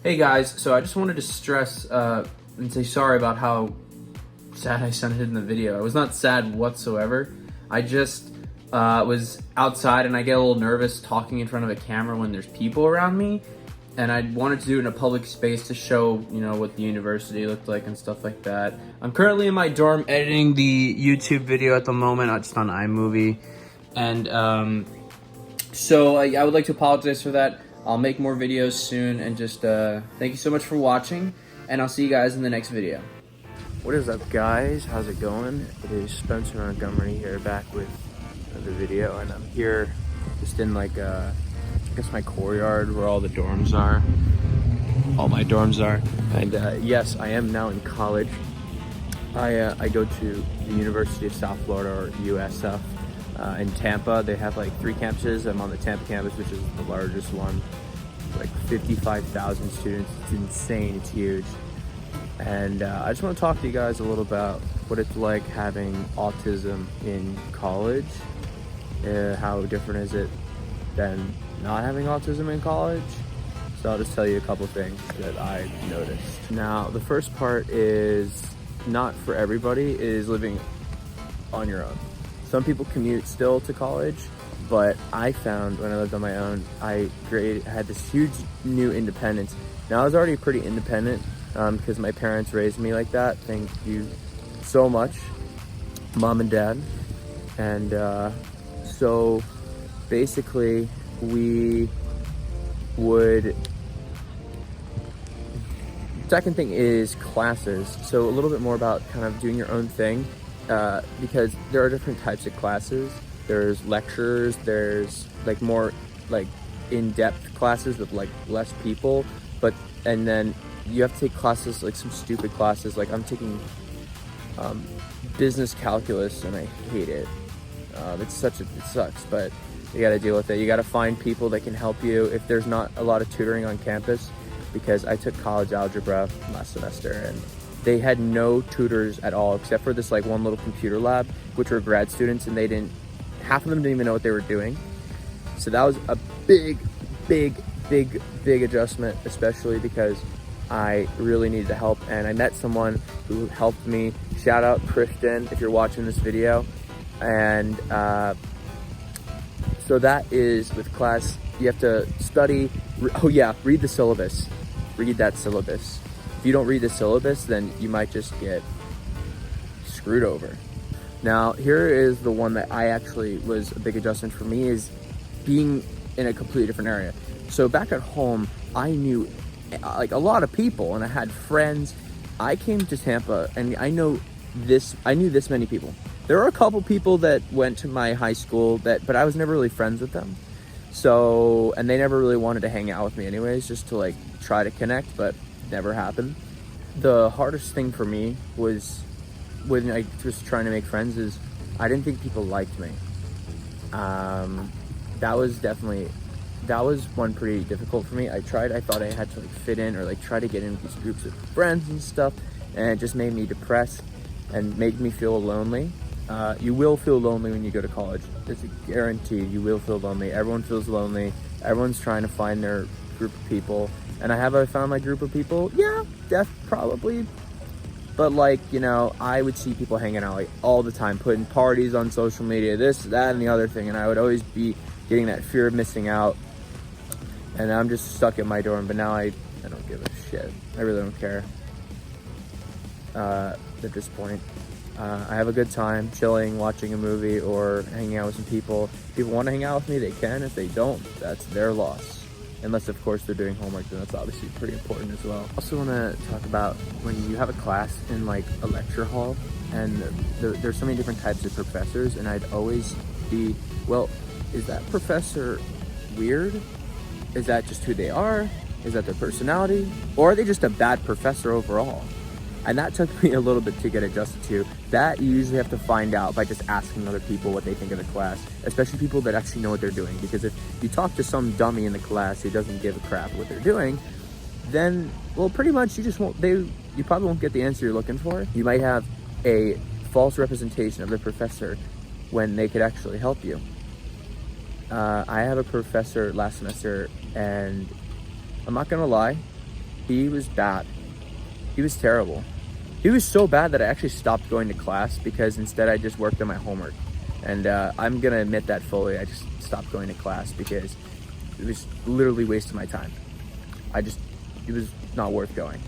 Hey guys, so I just wanted to stress and say sorry about how sad I sounded in the video. I was not sad whatsoever. I just was outside and I get a little nervous talking in front of a camera when there's people around me. And I wanted to do it in a public space to show, you know, what the university looked like and stuff like that. I'm currently in my dorm editing the YouTube video at the moment, just on iMovie. And so I would like to apologize for that. I'll make more videos soon, and just thank you so much for watching, and I'll see you guys in the next video. What is up, guys? How's it going? It is Spencer Montgomerie here, back with another video, and I'm here just in like I guess my courtyard where all the dorms are. All my dorms are. And yes, I am now in college. I go to the University of South Florida, or USF, in Tampa. They have like 3 campuses. I'm on the Tampa campus, which is the largest one. Like 55,000 students. It's insane. It's huge. And I just want to talk to you guys a little about what it's like having autism in college. How different is it than not having autism in college? So I'll just tell you a couple things that I noticed. Now, the first part is not for everybody, is living on your own. Some people commute still to college, but I found when I lived on my own, I had this huge new independence. Now, I was already pretty independent because my parents raised me like that. Thank you so much, Mom and Dad. And so basically, second thing is classes. So a little bit more about kind of doing your own thing. Because there are different types of classes. There's lectures, there's like more like in-depth classes with like less people, and then you have to take classes, like some stupid classes. Like I'm taking business calculus and I hate it. It sucks, but you gotta deal with it. You gotta find people that can help you if there's not a lot of tutoring on campus, because I took college algebra last semester and they had no tutors at all, except for this like one little computer lab, which were grad students, and half of them didn't even know what they were doing. So that was a big adjustment, especially because I really needed the help, and I met someone who helped me. Shout out Christian, if you're watching this video. And so that is with class, you have to study. Oh yeah, read the syllabus. Read that syllabus. If you don't read the syllabus, then you might just get screwed over. Now, here is the one that I actually was a big adjustment for me, is being in a completely different area. So back at home, I knew like a lot of people and I had friends. I came to Tampa and I knew this many people. There were a couple people that went to my high school but I was never really friends with them. So, and they never really wanted to hang out with me anyways, just to like try to connect, but never happened. The hardest thing for me was when I was trying to make friends is I didn't think people liked me. That was one pretty difficult for me. I thought I had to like fit in or like try to get in these groups of friends and stuff, and it just made me depressed and made me feel lonely. You will feel lonely when you go to college. It's a guarantee. You will feel lonely. Everyone feels lonely. Everyone's trying to find their group of people. And have I found my group of people? Yeah, probably. But like, you know, I would see people hanging out like all the time, putting parties on social media, this, that, and the other thing. And I would always be getting that fear of missing out. And I'm just stuck in my dorm. But now I don't give a shit. I really don't care at this point. I have a good time chilling, watching a movie, or hanging out with some people. If people want to hang out with me, they can. If they don't, that's their loss. Unless, of course, they're doing homework, then that's obviously pretty important as well. I also want to talk about when you have a class in like a lecture hall, and there's so many different types of professors, and I'd always be, well, is that professor weird? Is that just who they are? Is that their personality? Or are they just a bad professor overall? And that took me a little bit to get adjusted to. That you usually have to find out by just asking other people what they think of the class, especially people that actually know what they're doing. Because if you talk to some dummy in the class who doesn't give a crap what they're doing, then, well, pretty much you probably won't get the answer you're looking for. You might have a false representation of the professor when they could actually help you. I have a professor last semester, and I'm not gonna lie, He was bad. He was terrible. He was so bad that I actually stopped going to class because instead I just worked on my homework. And I'm gonna admit that fully. I just stopped going to class because it was literally wasting my time. It was not worth going.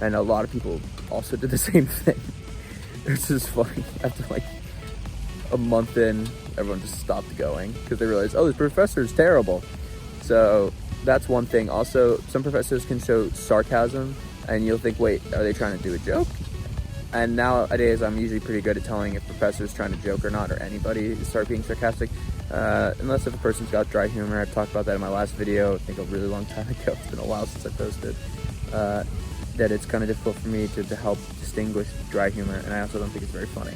And a lot of people also did the same thing. It's just funny. After like a month in, everyone just stopped going because they realized, oh, this professor is terrible. So that's one thing. Also, some professors can show sarcasm and you'll think, wait, are they trying to do a joke? And nowadays, I'm usually pretty good at telling if professor's trying to joke or not, or anybody start being sarcastic. Unless if a person's got dry humor. I've talked about that in my last video, I think a really long time ago. It's been a while since I posted. That it's kind of difficult for me to help distinguish dry humor, and I also don't think it's very funny.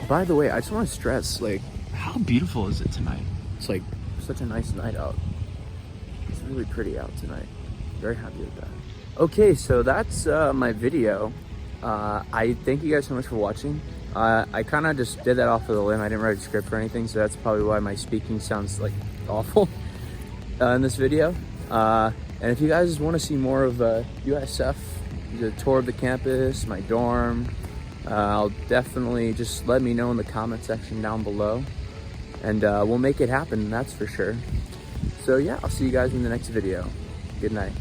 By the way, I just want to stress, like, how beautiful is it tonight? It's like such a nice night out. It's really pretty out tonight. Very happy with that. Okay, so that's my video. I thank you guys so much for watching. I kind of just did that off of the limb. I didn't write a script or anything, so that's probably why my speaking sounds like awful in this video. And if you guys want to see more of USF, the tour of the campus, my dorm, I'll definitely just let me know in the comment section down below, and we'll make it happen, that's for sure. So yeah, I'll see you guys in the next video. Good night.